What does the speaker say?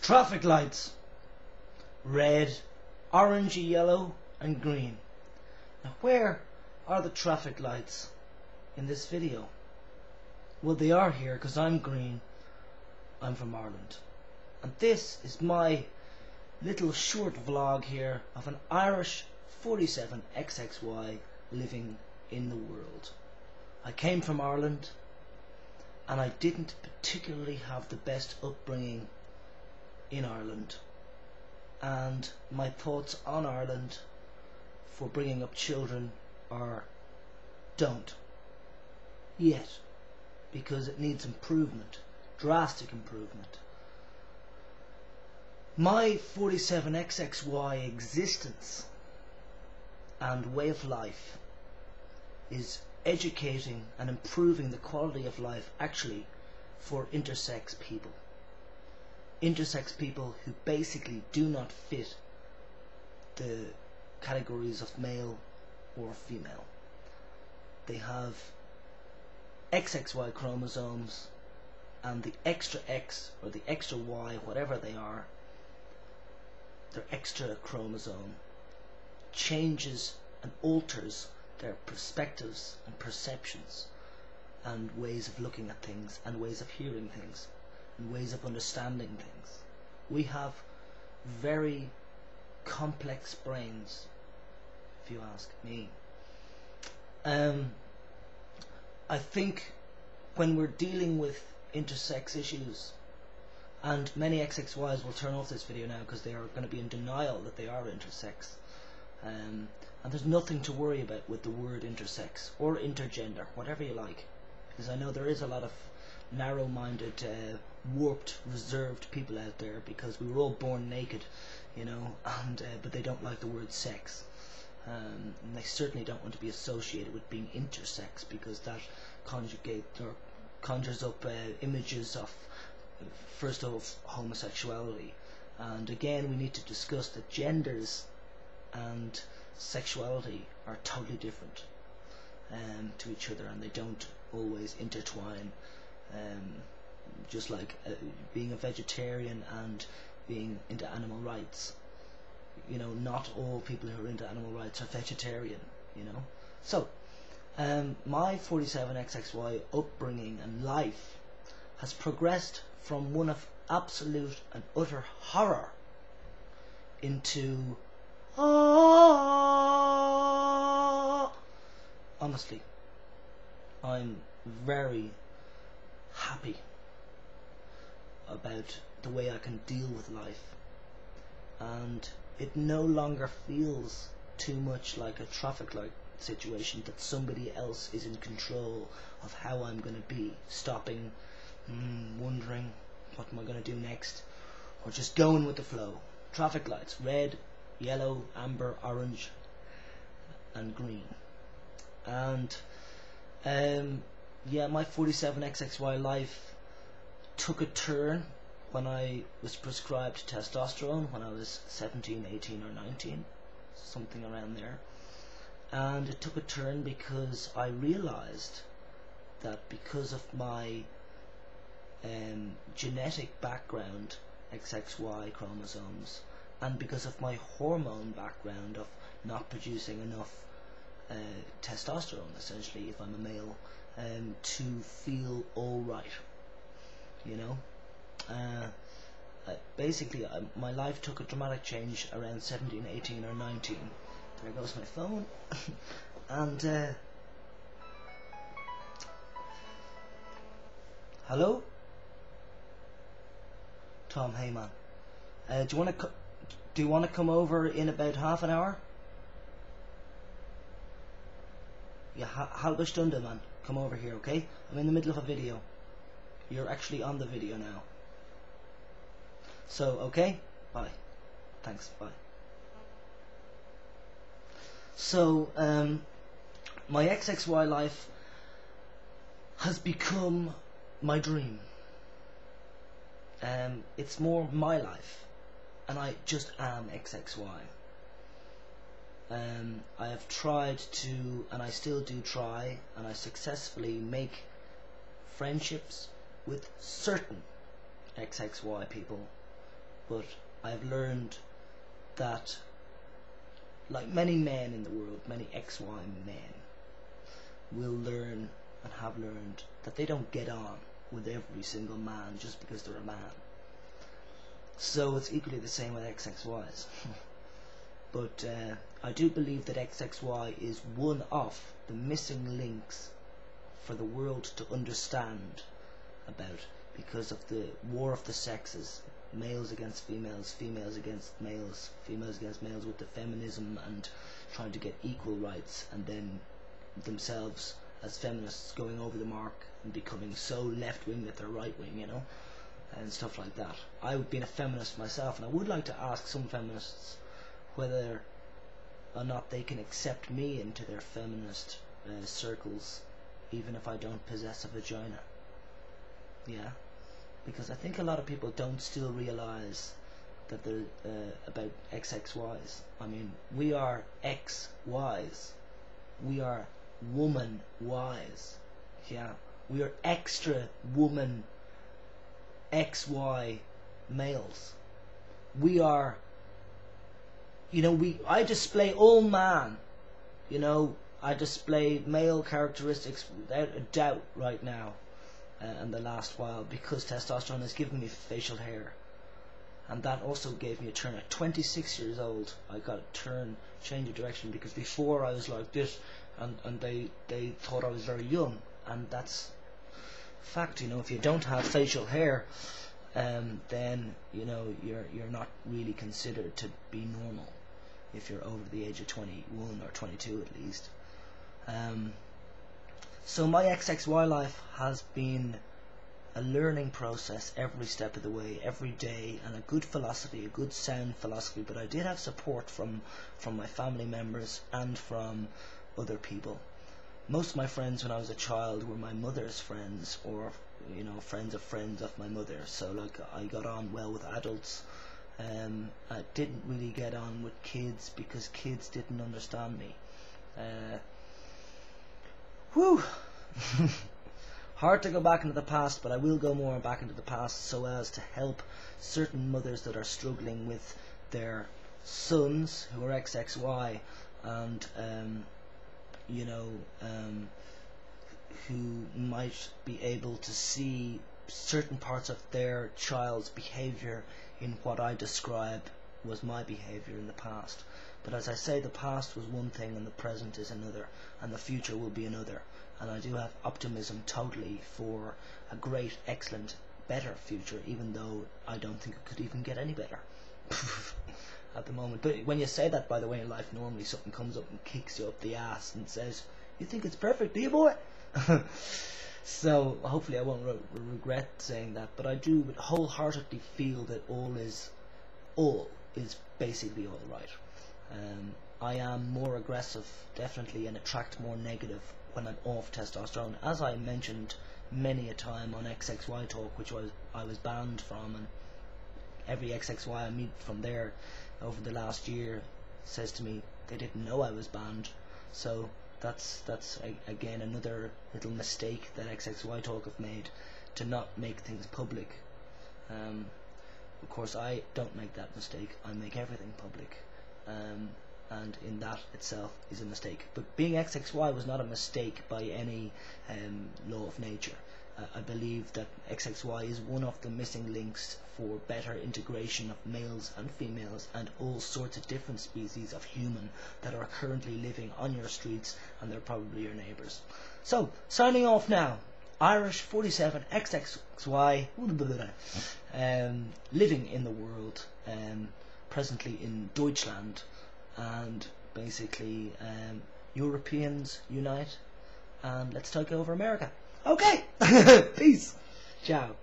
Traffic lights. Red, orange, yellow and green. Now where are the traffic lights in this video? Well, they are here because I'm green. I'm from Ireland. And this is my little short vlog here of an Irish 47XXY living in the world. I came from Ireland and I didn't particularly have the best upbringing in Ireland, and my thoughts on Ireland for bringing up children are don't yet, because it needs improvement, drastic improvement. My 47XXY existence and way of life is educating and improving the quality of life actually for intersex people. Intersex people who basically do not fit the categories of male or female. They have XXY chromosomes, and the extra X or the extra Y, whatever they are, their extra chromosome changes and alters their perspectives and perceptions and ways of looking at things and ways of hearing things and ways of understanding things. We have very complex brains, if you ask me. I think when we're dealing with intersex issues, and many XXYs will turn off this video now because they are going to be in denial that they are intersex, and there's nothing to worry about with the word intersex or intergender, whatever you like, because I know there is a lot of narrow-minded, warped, reserved people out there because we were all born naked, you know, and but they don't like the word sex, and they certainly don't want to be associated with being intersex because that conjures up images of, first of, homosexuality. And again, we need to discuss that genders and sexuality are totally different to each other, and they don't always intertwine. Just like being a vegetarian and being into animal rights, you know, not all people who are into animal rights are vegetarian, you know. So my 47XXY upbringing and life has progressed from one of absolute and utter horror into honestly, I'm very happy about the way I can deal with life, and it no longer feels too much like a traffic light situation that somebody else is in control of how I'm going to be, stopping, wondering what am I going to do next, or just going with the flow. Traffic lights, red, yellow, amber, orange and green. And yeah, my 47XXY life took a turn when I was prescribed testosterone when I was 17, 18 or 19, something around there. And it took a turn because I realized that because of my genetic background, XXY chromosomes, and because of my hormone background of not producing enough testosterone, essentially, if I'm a male, to feel alright, you know. Basically, my life took a dramatic change around 17, 18 or 19. There goes my phone. And hello, Tom. Hey man, do you want to come over in about half an hour? Yeah, halbe Stunde, man. Come over here, okay? I'm in the middle of a video. You're actually on the video now. So, okay? Bye. Thanks, bye. So, my XXY life has become my dream. It's more my life, and I just am XXY. I have tried to, and I still do try, and I successfully make friendships with certain XXY people but I've learned that, like many men in the world, many XY men will learn and have learned that they don't get on with every single man just because they're a man. So it's equally the same with XXYs. But I do believe that XXY is one of the missing links for the world to understand about, because of the war of the sexes, males against females, females against males, females against males, with the feminism and trying to get equal rights, and then themselves as feminists going over the mark and becoming so left-wing that they're right-wing, you know, and stuff like that. I've been a feminist myself, and I would like to ask some feminists whether or not they can accept me into their feminist circles, even if I don't possess a vagina. Yeah, because I think a lot of people don't still realize that they're about XXYs. I mean, we are XYs. We are woman Ys. Yeah, we are extra woman XY males. We are, you know, I display all man, you know, I display male characteristics without a doubt right now, in the last while, because testosterone has given me facial hair, and that also gave me a turn. At 26 years old, I got a change of direction, because before I was like this, and they thought I was very young, and that's fact. You know, if you don't have facial hair, then you know you're not really considered to be normal if you're over the age of 21 or 22 at least. So my XXY life has been a learning process every step of the way, every day, and a good philosophy, a good sound philosophy. But I did have support from my family members and from other people. Most of my friends when I was a child were my mother's friends, or you know, friends of my mother. So like, I got on well with adults. I didn't really get on with kids because kids didn't understand me. Hard to go back into the past, but I will go more back into the past so as to help certain mothers that are struggling with their sons who are XXY, and you know, who might be able to see certain parts of their child's behaviour in what I describe was my behaviour in the past. But as I say, the past was one thing and the present is another, and the future will be another. And I do have optimism totally for a great, excellent, better future, even though I don't think it could even get any better at the moment. But when you say that, by the way, in life, normally something comes up and kicks you up the ass and says, "You think it's perfect, do you, boy?" So hopefully I won't regret saying that, but I do wholeheartedly feel that all is basically all right. I am more aggressive, definitely, and attract more negative when I'm off testosterone, as I mentioned many a time on XXY Talk, which I was banned from, and every XXY I meet from there over the last year says to me they didn't know I was banned. So that's again another little mistake that XXY Talk have made, to not make things public. Of course, I don't make that mistake. I make everything public, and in that itself is a mistake. But being XXY was not a mistake by any law of nature. I believe that XXY is one of the missing links for better integration of males and females and all sorts of different species of human that are currently living on your streets, and they're probably your neighbours. So, signing off now. Irish 47 XXY, living in the world, presently in Deutschland, and basically Europeans unite, and let's take over America. Okay, peace, ciao.